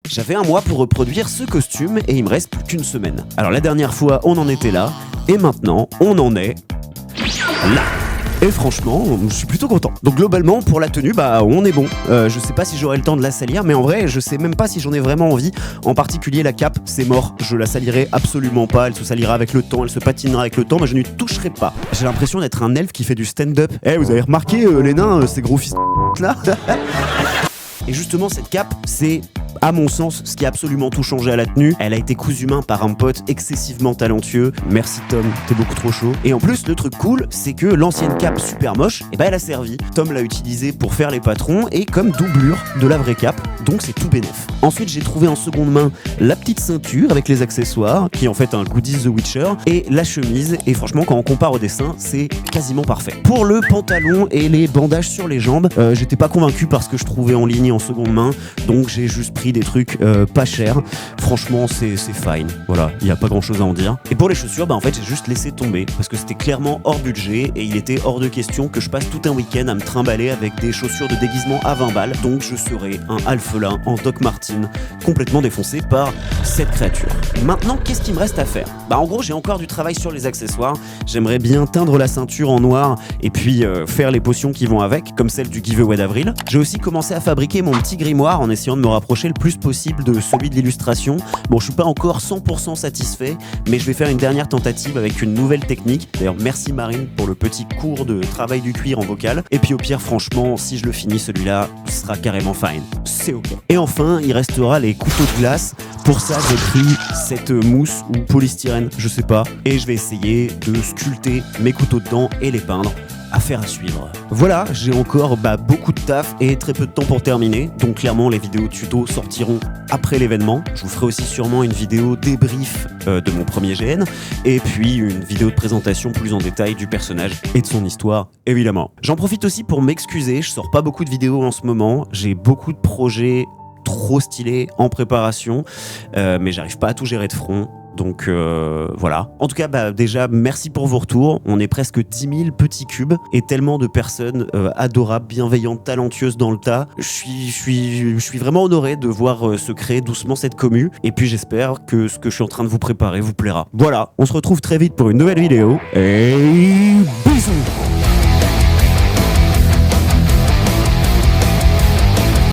J'avais un mois pour reproduire ce costume et il me reste plus qu'une semaine. Alors la dernière fois, on en était là, et maintenant, on en est là. Et franchement, je suis plutôt content. Donc globalement, pour la tenue, on est bon. Je sais pas si j'aurai le temps de la salir, mais en vrai, je sais même pas si j'en ai vraiment envie. En particulier, la cape, c'est mort. Je la salirai absolument pas. Elle se salira avec le temps, elle se patinera avec le temps, mais je n'y toucherai pas. J'ai l'impression d'être un elfe qui fait du stand-up. Vous avez remarqué, les nains, ces gros fils là. Et justement, cette cape, c'est, à mon sens, ce qui a absolument tout changé à la tenue. Elle a été cousue main par un pote excessivement talentueux. Merci Tom, t'es beaucoup trop chaud. Et en plus, le truc cool, c'est que l'ancienne cape super moche, elle a servi. Tom l'a utilisée pour faire les patrons et comme doublure de la vraie cape, donc c'est tout bénef. Ensuite, j'ai trouvé en seconde main la petite ceinture avec les accessoires, qui est en fait un goodies The Witcher, et la chemise. Et franchement, quand on compare au dessin, c'est quasiment parfait. Pour le pantalon et les bandages sur les jambes, j'étais pas convaincu parce que je trouvais en ligne en seconde main, donc j'ai juste pris des trucs pas chers. Franchement, c'est fine. Voilà, il n'y a pas grand chose à en dire. Et pour les chaussures, en fait, j'ai juste laissé tomber parce que c'était clairement hors budget et il était hors de question que je passe tout un week-end à me trimballer avec des chaussures de déguisement à 20 balles. Donc je serai un alphelin en Doc Martens complètement défoncé par cette créature. Maintenant, qu'est-ce qu'il me reste à faire ? En gros, j'ai encore du travail sur les accessoires. J'aimerais bien teindre la ceinture en noir et puis faire les potions qui vont avec, comme celle du giveaway d'avril. J'ai aussi commencé à fabriquer mon petit grimoire en essayant de me rapprocher le plus possible de celui de l'illustration. Bon, je suis pas encore 100% satisfait, mais je vais faire une dernière tentative avec une nouvelle technique. D'ailleurs, merci Marine pour le petit cours de travail du cuir en vocal. Et puis au pire, franchement, si je le finis celui-là, ce sera carrément fine. C'est ok. Et enfin, il restera les couteaux de glace. Pour ça, j'ai pris cette mousse ou polystyrène, je sais pas, et je vais essayer de sculpter mes couteaux dedans et les peindre. Affaire à suivre. Voilà, j'ai encore beaucoup de taf et très peu de temps pour terminer, donc clairement les vidéos tuto sortiront après l'événement. Je vous ferai aussi sûrement une vidéo débrief de mon premier GN, et puis une vidéo de présentation plus en détail du personnage et de son histoire, évidemment. J'en profite aussi pour m'excuser, je sors pas beaucoup de vidéos en ce moment, j'ai beaucoup de projets trop stylés en préparation, mais j'arrive pas à tout gérer de front. Donc voilà. En tout cas, déjà, merci pour vos retours. On est presque 10 000 petits cubes et tellement de personnes adorables, bienveillantes, talentueuses dans le tas. Je suis vraiment honoré de voir se créer doucement cette commu. Et puis j'espère que ce que je suis en train de vous préparer vous plaira. Voilà, on se retrouve très vite pour une nouvelle vidéo. Et bisous!